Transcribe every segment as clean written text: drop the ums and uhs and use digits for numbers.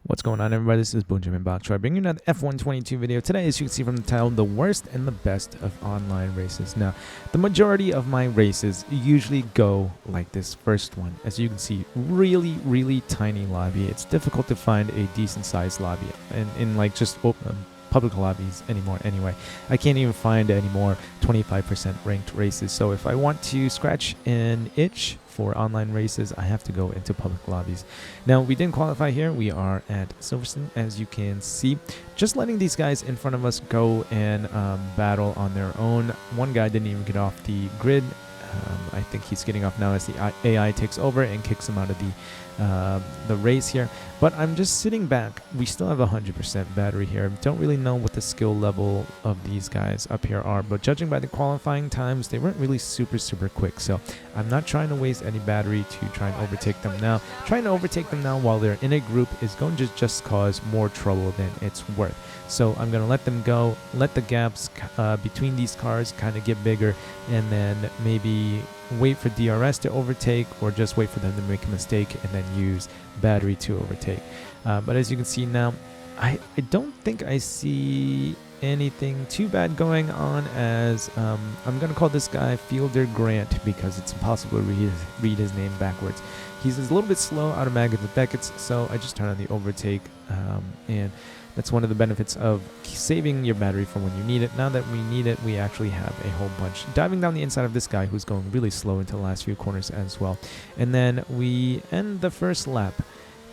What's going on, everybody? This is Boredom bringing you another F122 video. Today, as you can see from the title, the worst and the best of online races. Now, the majority of my races usually go like this first one. As you can see, really tiny lobby. It's difficult to find a decent sized lobby in like just public lobbies anymore. Anyway, I can't even find any more 25% ranked races. So if I want to scratch an itch for online races, I have to go into public lobbies. Now, we didn't qualify here. We are at Silverstone, as you can see. Just letting these guys in front of us go and battle on their own. One guy didn't even get off the grid. I think he's getting off now as the AI takes over and kicks him out of the race here. But I'm just sitting back. We still have 100% battery here. Don't really know what the skill level of these guys up here are, but judging by the qualifying times, they weren't really super quick. So I'm not trying to waste any battery to try and overtake them now. Trying to overtake them now while they're in a group is going to just cause more trouble than it's worth. So I'm going to let them go, let the gaps between these cars kind of get bigger, and then maybe wait for DRS to overtake, or just wait for them to make a mistake and then use battery to overtake. But as you can see now, I don't think I see anything too bad going on, as I'm going to call this guy Fielder Grant because it's impossible to read his name backwards. He's a little bit slow out of Maggots and Beckett's, so I just turn on the overtake, and that's one of the benefits of saving your battery for when you need it. Now that we need it, we actually have a whole bunch. Diving down the inside of this guy who's going really slow into the last few corners as well. And then we end the first lap,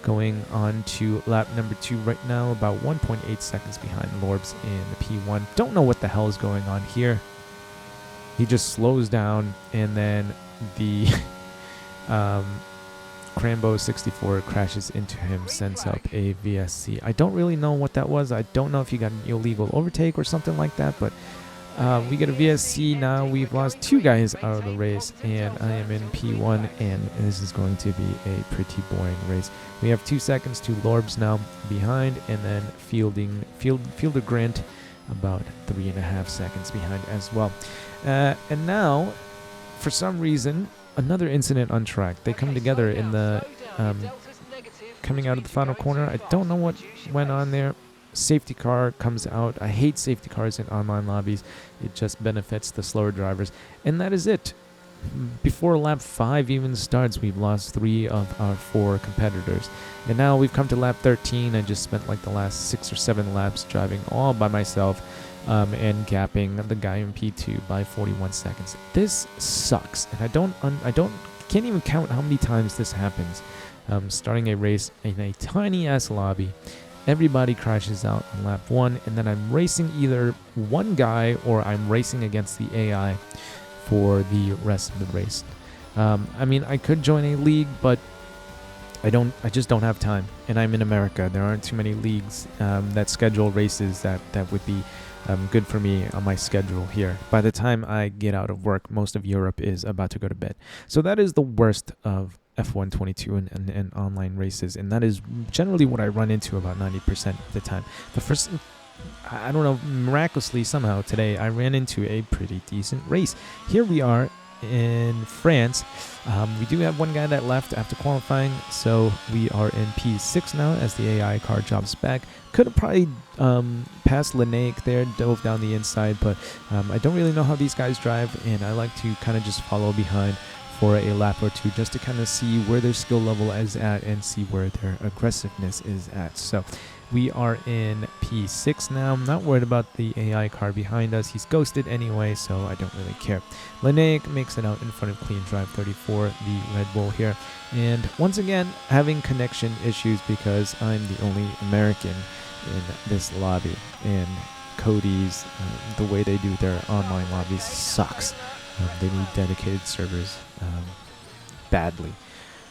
going on to lap number 2 right now, about 1.8 seconds behind Lorbs in the P1. Don't know what the hell is going on here. He just slows down, and then the Crambo 64 crashes into him, sends up a VSC. I don't really know what that was. I don't know if you got an illegal overtake or something like that, but we get a VSC now. We've lost 2 guys out of the race, and I am in P1, and this is going to be a pretty boring race. We have 2 seconds to Lorbs now behind, and then Fielder Grant about 3.5 seconds behind as well. And now, for some reason, another incident on track. They come together in the coming out of the final corner. I don't know what went on there. Safety car comes out. I hate safety cars in online lobbies. It just benefits the slower drivers. And that is it. Before lap 5 even starts, we've lost 3 of our 4 competitors. And now we've come to lap 13. I just spent like the last 6 or 7 laps driving all by myself, and gapping the guy in P2 by 41 seconds. This sucks, and I can't even count how many times this happens. Starting a race in a tiny ass lobby, everybody crashes out on lap 1, and then I'm racing either one guy or I'm racing against the AI for the rest of the race. I mean, I could join a league, but I just don't have time, and I'm in America. There aren't too many leagues that schedule races that would be good for me on my schedule here. By the time I get out of work, most of Europe is about to go to bed. So that is the worst of F122 and online races, and that is generally what I run into about 90% of the time. The first, I don't know, miraculously somehow today I ran into a pretty decent race. Here we are in France. We do have one guy that left after qualifying, so we are in P6 now as the AI car jumps back. Could have probably passed Lian there, dove down the inside, but I don't really know how these guys drive, and I like to kind of just follow behind for a lap or 2 just to kind of see where their skill level is at and see where their aggressiveness is at. So we are in P6 now. I'm not worried about the AI car behind us. He's ghosted anyway, so I don't really care. Lian makes it out in front of Clean Drive 34, the Red Bull here. And once again, having connection issues because I'm the only American in this lobby. And Cody's, the way they do their online lobbies sucks. They need dedicated servers badly.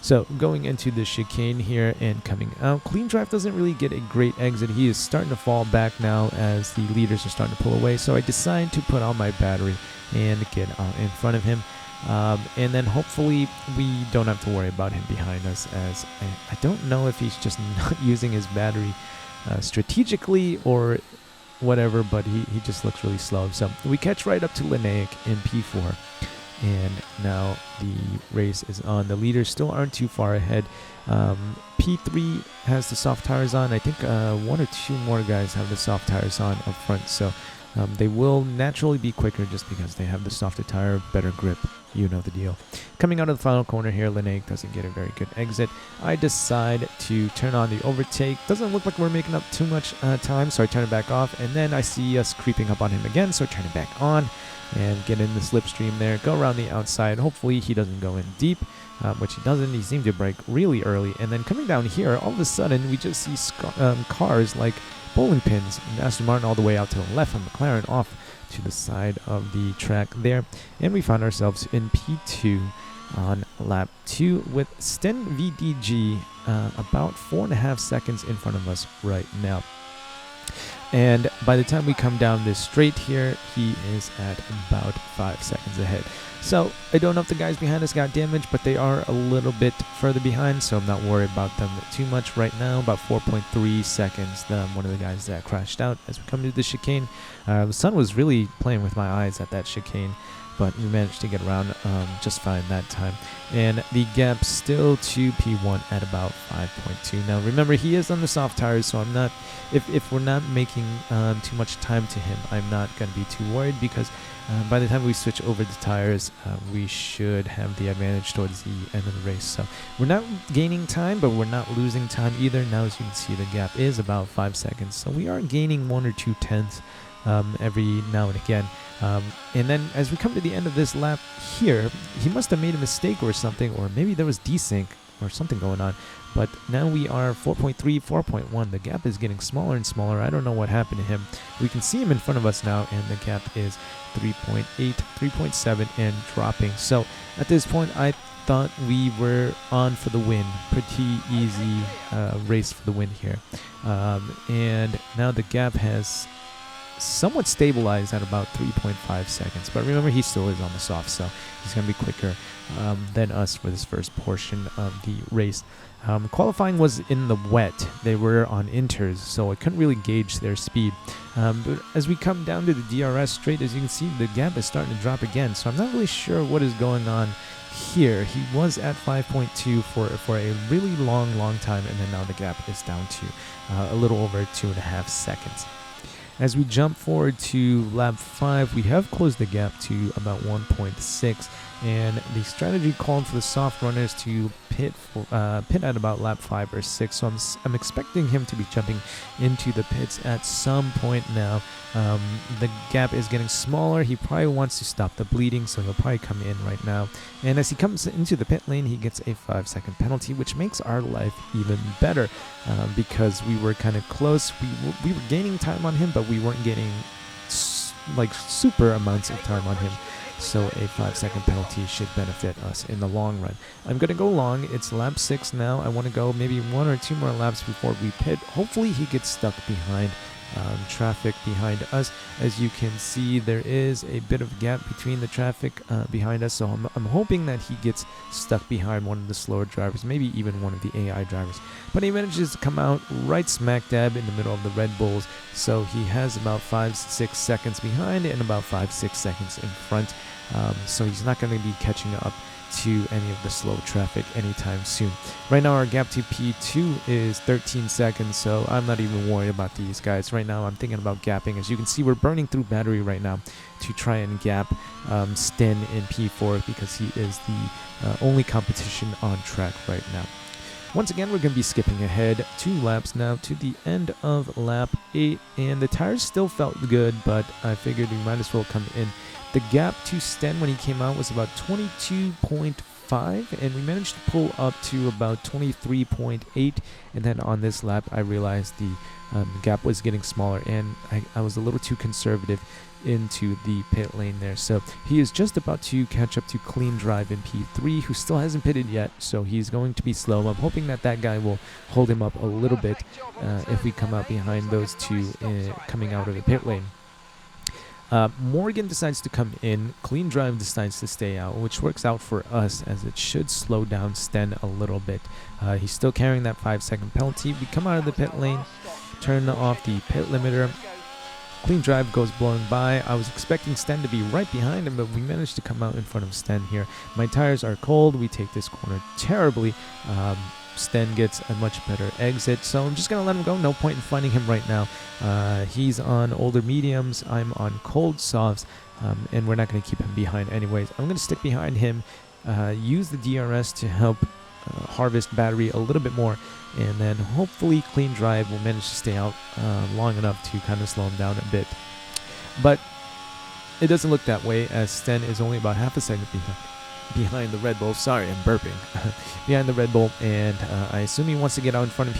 So going into the chicane here and coming out, Clean Drive doesn't really get a great exit. He is starting to fall back now as the leaders are starting to pull away. So I decide to put on my battery and get out in front of him. And then hopefully we don't have to worry about him behind us, as I don't know if he's just not using his battery strategically or whatever, but he just looks really slow. So we catch right up to Lian in P4. And now the race is on. The leaders still aren't too far ahead. P3 has the soft tires on. I think 1 or 2 more guys have the soft tires on up front. So they will naturally be quicker just because they have the softer tire, better grip. You know the deal. Coming out of the final corner here, Lian doesn't get a very good exit. I decide to turn on the overtake. Doesn't look like we're making up too much time, so I turn it back off. And then I see us creeping up on him again, so I turn it back on and get in the slipstream there. Go around the outside. Hopefully he doesn't go in deep, which he doesn't. He seemed to brake really early. And then coming down here, all of a sudden, we just see cars like bowling pins. And Aston Martin all the way out to the left and McLaren off to the side of the track there. And we found ourselves in P2 on lap 2 with Sten VDG about 4.5 seconds in front of us right now. And by the time we come down this straight here, he is at about 5 seconds ahead. So I don't know if the guys behind us got damaged, but they are a little bit further behind, so I'm not worried about them too much right now. About 4.3 seconds, one of the guys that crashed out as we come to the chicane. The sun was really playing with my eyes at that chicane, but we managed to get around just fine that time. And the gap still to P1 at about 5.2. Now remember, he is on the soft tires, so I'm not, if we're not making too much time to him, I'm not going to be too worried, because by the time we switch over the tires, we should have the advantage towards the end of the race. So we're not gaining time, but we're not losing time either. Now, as you can see, the gap is about 5 seconds. So we are gaining 1 or 2 tenths every now and again. And then as we come to the end of this lap here, he must have made a mistake or something, or maybe there was desync or something going on. But now we are 4.3, 4.1. The gap is getting smaller and smaller. I don't know what happened to him. We can see him in front of us now, and the gap is 3.8, 3.7, and dropping. So at this point, I thought we were on for the win. Pretty easy race for the win here. And now the gap has somewhat stabilized at about 3.5 seconds. But remember, he still is on the soft, so he's going to be quicker than us for this first portion of the race. Qualifying was in the wet. They were on inters, so I couldn't really gauge their speed. But as we come down to the DRS straight, as you can see, the gap is starting to drop again. So I'm not really sure what is going on here. He was at 5.2 for a really long time, and then now the gap is down to a little over 2.5 seconds. As we jump forward to lap 5, we have closed the gap to about 1.6, and the strategy called for the soft runners to pit at about lap 5 or 6. So I'm expecting him to be jumping into the pits at some point now. The gap is getting smaller. He probably wants to stop the bleeding, so he'll probably come in right now. And as he comes into the pit lane, he gets a 5-second penalty, which makes our life even better because we were kind of close. We were gaining time on him, but we weren't getting like super amounts of time on him. So a 5-second penalty should benefit us in the long run. I'm going to go long. It's lap 6 now. I want to go maybe 1 or 2 more laps before we pit. Hopefully he gets stuck behind traffic behind us. As you can see, there is a bit of gap between the traffic behind us, so I'm hoping that he gets stuck behind one of the slower drivers, maybe even one of the AI drivers. But he manages to come out right smack dab in the middle of the Red Bulls, so he has about 5-6 seconds behind and about 5-6 seconds in front. So he's not going to be catching up to any of the slow traffic anytime soon. Right now our gap to P2 is 13 seconds, so I'm not even worried about these guys. Right now I'm thinking about gapping. As you can see, we're burning through battery right now to try and gap Sten in P4 because he is the only competition on track right now. Once again, we're going to be skipping ahead 2 laps now to the end of lap 8, and the tires still felt good, but I figured we might as well come in. The gap to Sten when he came out was about 22.5, and we managed to pull up to about 23.8, and then on this lap I realized the gap was getting smaller, and I was a little too conservative into the pit lane there. So he is just about to catch up to Clean Drive in P3, who still hasn't pitted yet, so he's going to be slow. I'm hoping that guy will hold him up a little bit if we come out behind those two coming out of the pit lane. Morgan decides to come in, Clean Drive decides to stay out, which works out for us as it should slow down Sten a little bit. He's still carrying that 5-second penalty. We come out of the pit lane, turn off the pit limiter, Clean drive goes blowing by. I was expecting Sten to be right behind him, but we managed to come out in front of Sten here. My tires are cold. We take this corner terribly. Sten gets a much better exit, so I'm just going to let him go. No point in finding him right now. He's on older mediums. I'm on cold softs, and we're not going to keep him behind anyways. I'm going to stick behind him, use the DRS to help harvest battery a little bit more, and then hopefully Clean Drive will manage to stay out long enough to kind of slow him down a bit. But it doesn't look that way, as Sten is only about half a second behind the Red Bull. Sorry, I'm burping. Behind the Red Bull, and I assume he wants to get out in front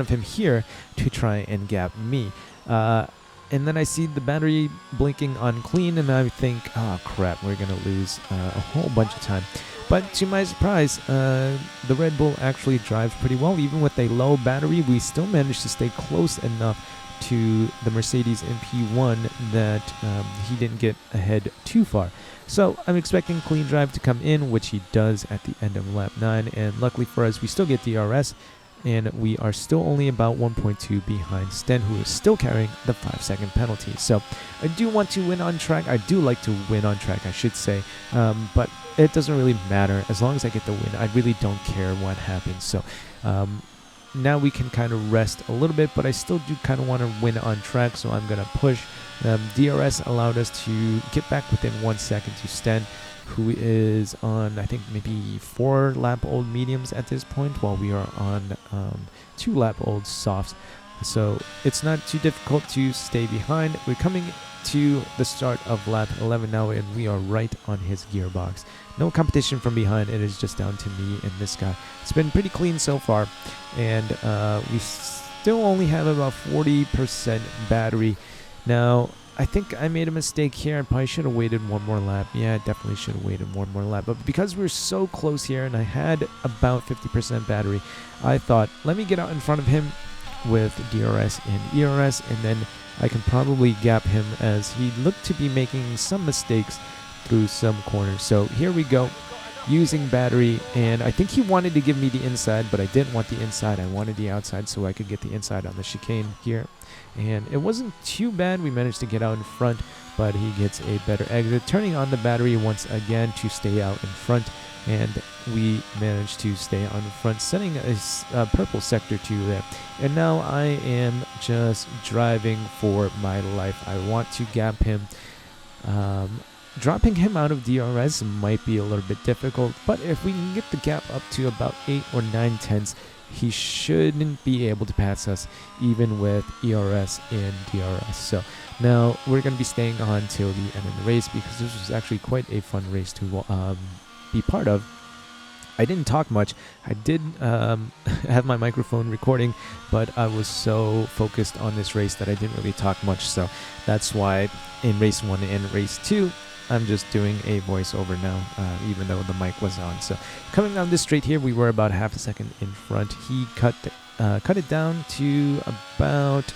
of him here to try and gap me. And then I see the battery blinking on Clean, and I think, oh crap, we're gonna lose a whole bunch of time. But to my surprise, the Red Bull actually drives pretty well. Even with a low battery, we still managed to stay close enough to the Mercedes in P1 that he didn't get ahead too far. So I'm expecting Clean Drive to come in, which he does at the end of lap 9. And luckily for us, we still get DRS, and we are still only about 1.2 behind Sten, who is still carrying the 5-second penalty. So I do want to win on track. I do like to win on track, I should say. But it doesn't really matter. As long as I get the win, I really don't care what happens. So now we can kind of rest a little bit, but I still do kind of want to win on track, so I'm going to push. DRS allowed us to get back within 1 second to Sten, who is on, I think, maybe 4 lap old mediums at this point, while we are on 2 lap old softs. So it's not too difficult to stay behind. We're coming to the start of lap 11 now, and we are right on his gearbox. No competition from behind. It is just down to me and this guy. It's been pretty clean so far, and we still only have about 40% battery. Now, I think I made a mistake here. I probably should have waited one more lap. Yeah, I definitely should have waited one more lap. But because we're so close here and I had about 50% battery, I thought, let me get out in front of him with DRS and ERS, and then I can probably gap him, as he looked to be making some mistakes through some corners. So here we go, using battery, and I think he wanted to give me the inside, but I didn't want the inside. I wanted the outside so I could get the inside on the chicane here. And it wasn't too bad. We managed to get out in front, but he gets a better exit, turning on the battery once again to stay out in front, and we managed to stay on front, setting a purple sector 2 there. And now I am just driving for my life. I want to gap him. Dropping him out of DRS might be a little bit difficult, but if we can get the gap up to about 8 or 9 tenths, he shouldn't be able to pass us, even with ERS and DRS. So now we're going to be staying on till the end of the race, because this was actually quite a fun race to be part of. I didn't talk much. I did have my microphone recording, but I was so focused on this race that I didn't really talk much. So that's why in race 1 and race 2, I'm just doing a voiceover now, even though the mic was on. So coming down this straight here, we were about half a second in front. He cut it down to about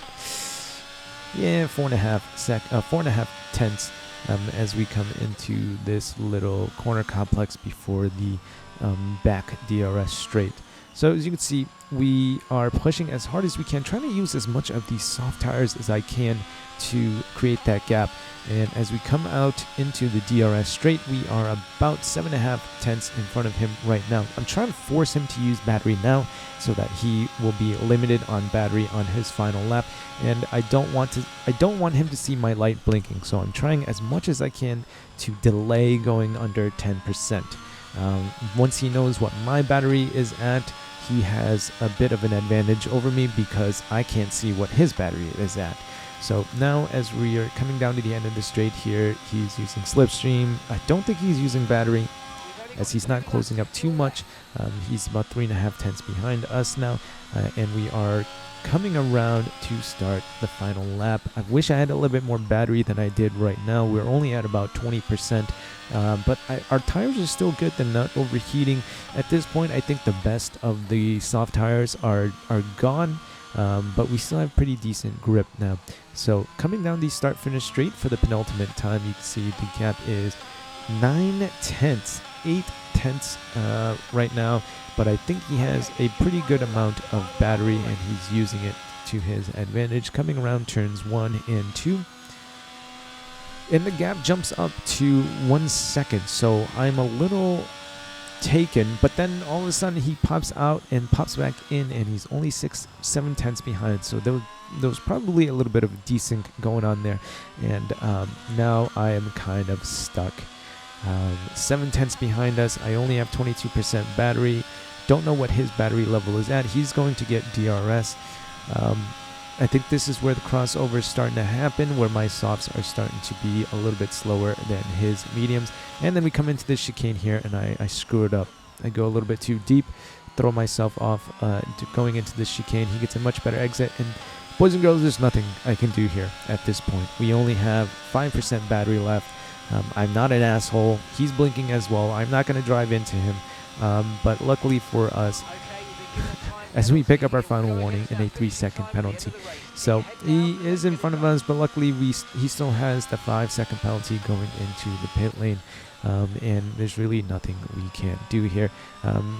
4.5 tenths as we come into this little corner complex before the back DRS straight. So as you can see, we are pushing as hard as we can, trying to use as much of these soft tires as I can to create that gap. And as we come out into the DRS straight, we are about 7.5 tenths in front of him right now. I'm trying to force him to use battery now so that he will be limited on battery on his final lap. And I don't want him to see my light blinking, so I'm trying as much as I can to delay going under 10%. Once he knows what my battery is at, he has a bit of an advantage over me, because I can't see what his battery is at. So now as we are coming down to the end of the straight here, he's using slipstream. I don't think he's using battery, as he's not closing up too much. He's about 3.5 tenths behind us now, and we are coming around to start the final lap. I wish I had a little bit more battery than I did right now. We're only at about 20%, but our tires are still good. They're not overheating. At this point, I think the best of the soft tires are gone, but we still have pretty decent grip now. So coming down the start-finish straight for the penultimate time, you can see the gap is 9 tenths, 8 tenths right now, but I think he has a pretty good amount of battery, and he's using it to his advantage, coming around turns 1 and 2. And the gap jumps up to 1 second, so I'm a little taken, but then all of a sudden he pops out and pops back in, and he's only 7 tenths behind, so there was probably a little bit of desync going on there, and now I am kind of stuck. 7 tenths behind us. I only have 22% battery. Don't know what his battery level is at. He's going to get DRS. I think this is where the crossover is starting to happen, where my softs are starting to be a little bit slower than his mediums. And then we come into this chicane here, and I screw it up. I go a little bit too deep, throw myself off going into this chicane. He gets a much better exit. And boys and girls, there's nothing I can do here at this point. We only have 5% battery left. I'm not an asshole. He's blinking as well. I'm not going to drive into him. But luckily for us, as we pick up our final warning in a 3-second penalty. So he is in front of us, but luckily he still has the 5-second penalty going into the pit lane. And there's really nothing we can't do here. The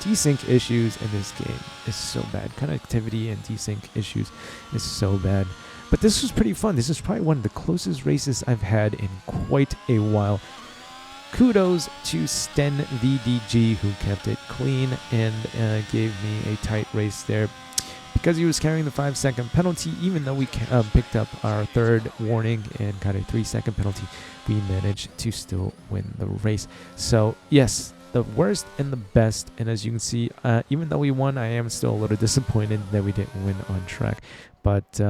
desync issues in this game is so bad. Connectivity and desync issues is so bad. But this was pretty fun. This is probably one of the closest races I've had in quite a while. Kudos to Sten VDG, who kept it clean and gave me a tight race there. Because he was carrying the 5-second penalty, even though we picked up our 3rd warning and got a 3-second penalty, we managed to still win the race. So yes, the worst and the best. And as you can see, even though we won, I am still a little disappointed that we didn't win on track. But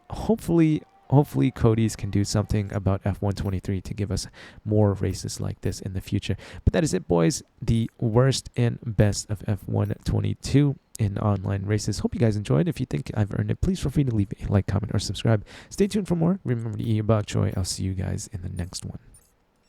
hopefully Cody's can do something about F123 to give us more races like this in the future. But that is it, boys. The worst and best of F122 in online races. Hope you guys enjoyed. If you think I've earned it, please feel free to leave a like, comment, or subscribe. Stay tuned for more. Remember to eat your bok choy. I'll see you guys in the next one.